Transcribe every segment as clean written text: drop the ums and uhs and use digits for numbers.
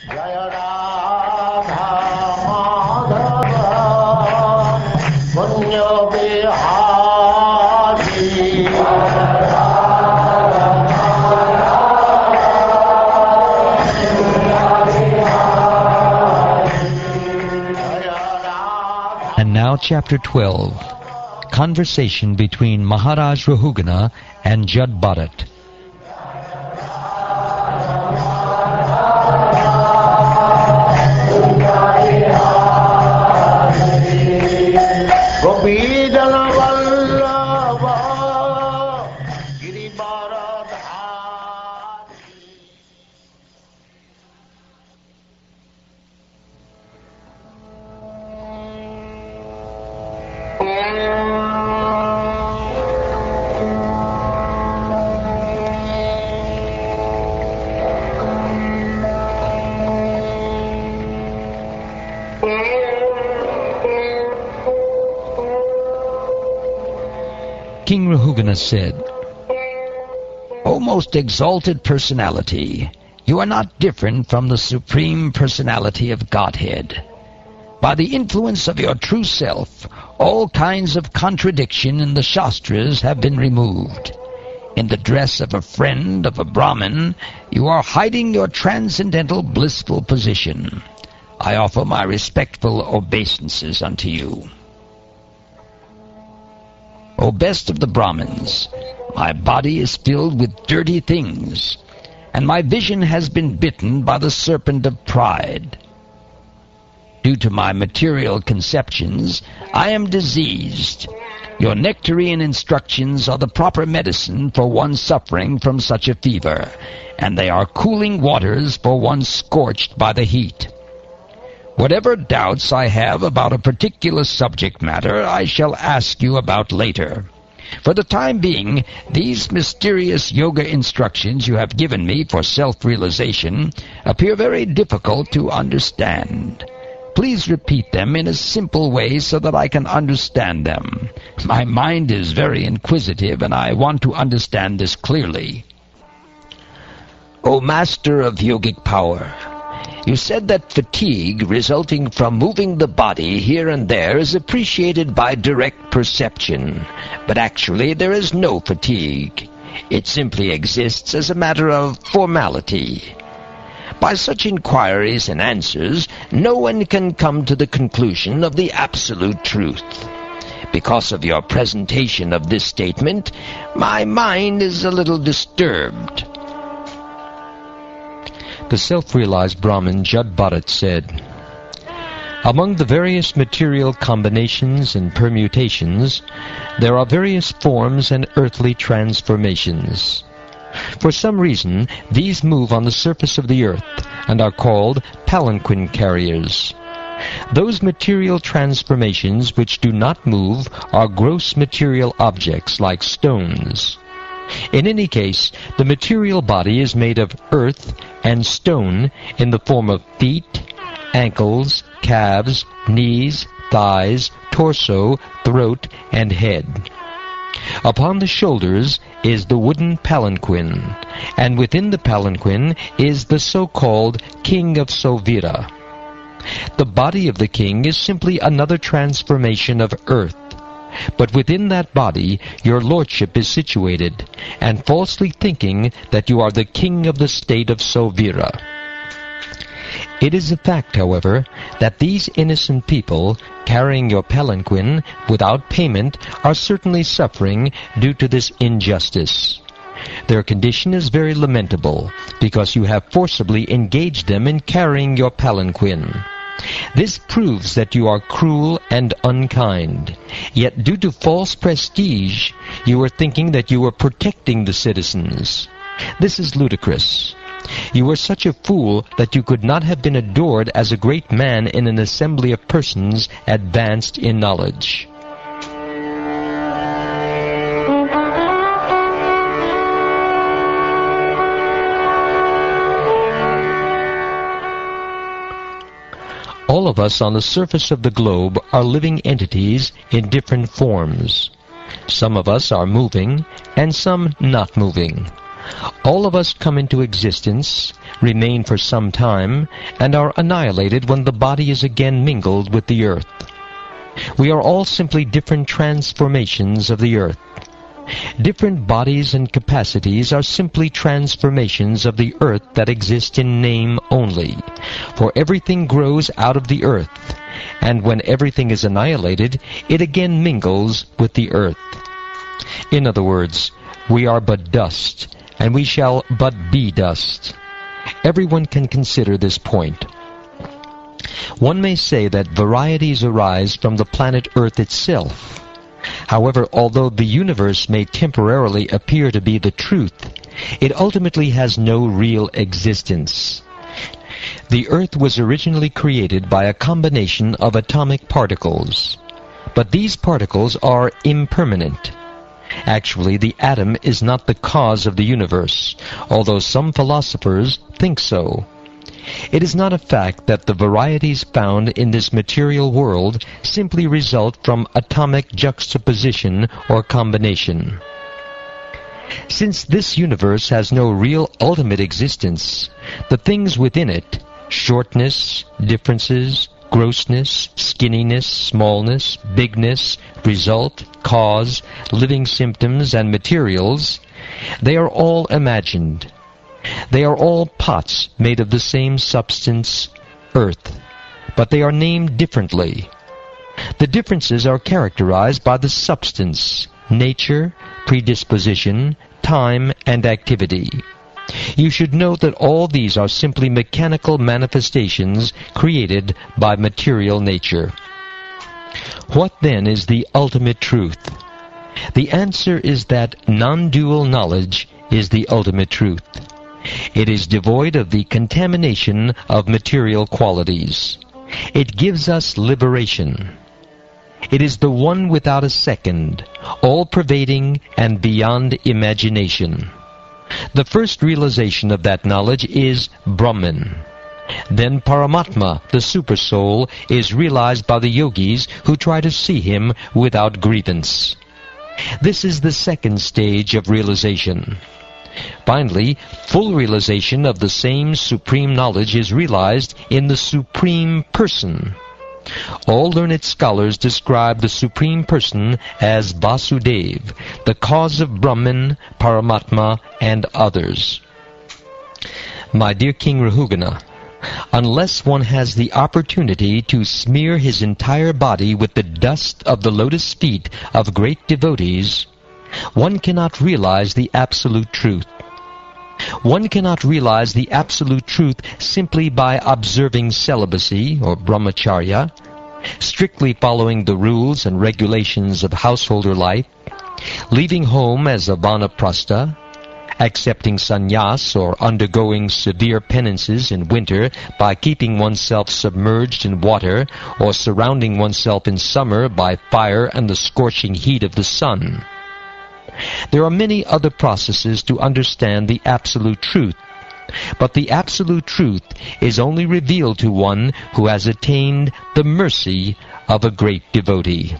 Jaya Radha Madhava Punya Vihari And now Chapter 12, Conversation between Maharaja Raghugana and Jada Bharata. King Raghugana said, O most exalted personality, you are not different from the Supreme Personality of Godhead. By the influence of your true self, all kinds of contradiction in the Shastras have been removed. In the dress of a friend of a Brahmin, you are hiding your transcendental blissful position. I offer my respectful obeisances unto you. O best of the Brahmins, my body is filled with dirty things, and my vision has been bitten by the serpent of pride. Due to my material conceptions, I am diseased. Your nectarian instructions are the proper medicine for one suffering from such a fever, and they are cooling waters for one scorched by the heat. Whatever doubts I have about a particular subject matter, I shall ask you about later. For the time being, these mysterious yoga instructions you have given me for self-realization appear very difficult to understand. Please repeat them in a simple way so that I can understand them. My mind is very inquisitive, and I want to understand this clearly. O Master of Yogic Power, you said that fatigue resulting from moving the body here and there is appreciated by direct perception, but actually there is no fatigue. It simply exists as a matter of formality. By such inquiries and answers, no one can come to the conclusion of the absolute truth. Because of your presentation of this statement, my mind is a little disturbed. The self-realized Brahmin Jada Bharata said, among the various material combinations and permutations, there are various forms and earthly transformations. For some reason, these move on the surface of the earth and are called palanquin carriers. Those material transformations which do not move are gross material objects like stones. In any case, the material body is made of earth and stone in the form of feet, ankles, calves, knees, thighs, torso, throat, and head. Upon the shoulders is the wooden palanquin, and within the palanquin is the so-called King of Sovira. The body of the king is simply another transformation of earth. But within that body your lordship is situated, and falsely thinking that you are the king of the state of Sovira. It is a fact, however, that these innocent people, carrying your palanquin without payment, are certainly suffering due to this injustice. Their condition is very lamentable, because you have forcibly engaged them in carrying your palanquin. This proves that you are cruel and unkind. Yet due to false prestige, you are thinking that you are protecting the citizens. This is ludicrous. You are such a fool that you could not have been adored as a great man in an assembly of persons advanced in knowledge. All of us on the surface of the globe are living entities in different forms. Some of us are moving, and some not moving. All of us come into existence, remain for some time, and are annihilated when the body is again mingled with the earth. We are all simply different transformations of the earth. Different bodies and capacities are simply transformations of the earth that exist in name only, for everything grows out of the earth, and when everything is annihilated, it again mingles with the earth. In other words, we are but dust, and we shall but be dust. Everyone can consider this point. One may say that varieties arise from the planet Earth itself. However, although the universe may temporarily appear to be the truth, it ultimately has no real existence. The Earth was originally created by a combination of atomic particles, but these particles are impermanent. Actually, the atom is not the cause of the universe, although some philosophers think so. It is not a fact that the varieties found in this material world simply result from atomic juxtaposition or combination. Since this universe has no real ultimate existence, the things within it, shortness, differences, grossness, skinniness, smallness, bigness, result, cause, living symptoms, and materials, they are all imagined. They are all pots made of the same substance, earth, but they are named differently. The differences are characterized by the substance, nature, predisposition, time, and activity. You should note that all these are simply mechanical manifestations created by material nature. What then is the ultimate truth? The answer is that non-dual knowledge is the ultimate truth. It is devoid of the contamination of material qualities. It gives us liberation. It is the one without a second, all-pervading and beyond imagination. The first realization of that knowledge is Brahman. Then Paramatma, the Supersoul, is realized by the yogis who try to see him without grievance. This is the second stage of realization. Finally, full realization of the same supreme knowledge is realized in the Supreme Person. All learned scholars describe the Supreme Person as Vasudeva, the cause of Brahman, Paramatma, and others. My dear King Raghugana, unless one has the opportunity to smear his entire body with the dust of the lotus feet of great devotees, one cannot realize the absolute truth. One cannot realize the absolute truth simply by observing celibacy or brahmacharya, strictly following the rules and regulations of householder life, leaving home as a vanaprastha, accepting sannyas or undergoing severe penances in winter by keeping oneself submerged in water or surrounding oneself in summer by fire and the scorching heat of the sun. There are many other processes to understand the absolute truth, but the absolute truth is only revealed to one who has attained the mercy of a great devotee.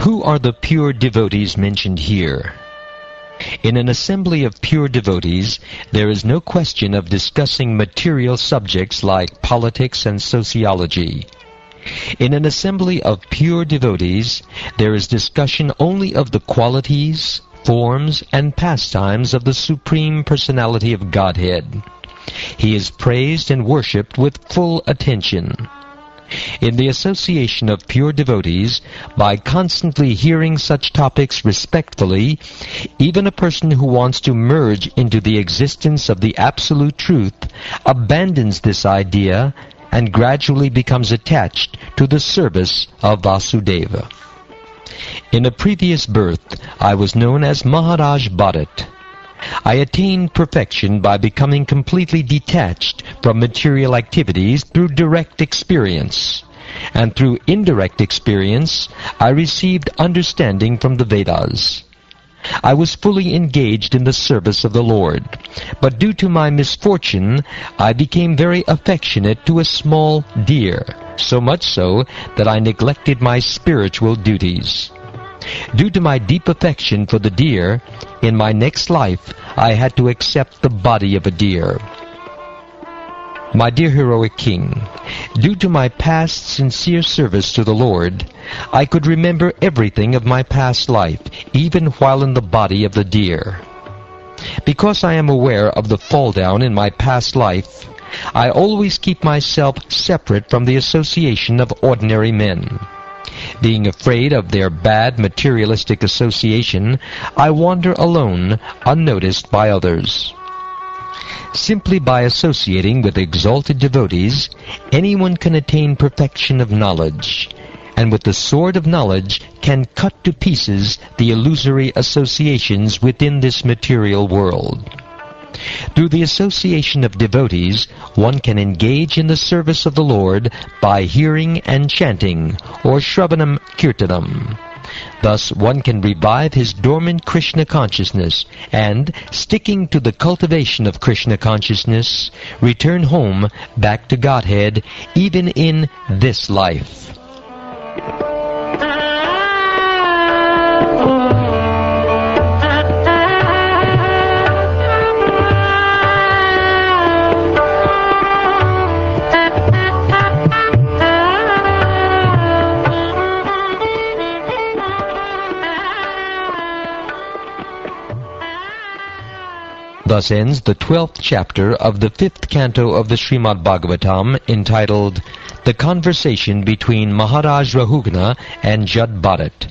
Who are the pure devotees mentioned here? In an assembly of pure devotees, there is no question of discussing material subjects like politics and sociology. In an assembly of pure devotees, there is discussion only of the qualities, forms, and pastimes of the Supreme Personality of Godhead. He is praised and worshipped with full attention. In the association of pure devotees, by constantly hearing such topics respectfully, even a person who wants to merge into the existence of the absolute truth abandons this idea and gradually becomes attached to the service of Vasudeva. In a previous birth, I was known as Maharaja Raghugana. I attained perfection by becoming completely detached from material activities through direct experience. And through indirect experience, I received understanding from the Vedas. I was fully engaged in the service of the Lord. But due to my misfortune, I became very affectionate to a small deer, so much so that I neglected my spiritual duties. Due to my deep affection for the deer, in my next life I had to accept the body of a deer. My dear heroic king, due to my past sincere service to the Lord, I could remember everything of my past life, even while in the body of the deer. Because I am aware of the fall down in my past life, I always keep myself separate from the association of ordinary men. Being afraid of their bad materialistic association, I wander alone, unnoticed by others. Simply by associating with exalted devotees, anyone can attain perfection of knowledge, and with the sword of knowledge can cut to pieces the illusory associations within this material world. Through the association of devotees, one can engage in the service of the Lord by hearing and chanting, or Shravanam Kirtanam. Thus one can revive his dormant Krishna consciousness and, sticking to the cultivation of Krishna consciousness, return home back to Godhead even in this life. Thus ends the 12th chapter of the 5th canto of the Srimad Bhagavatam, entitled The Conversation Between Maharaja Raghugana and Jada Bharata.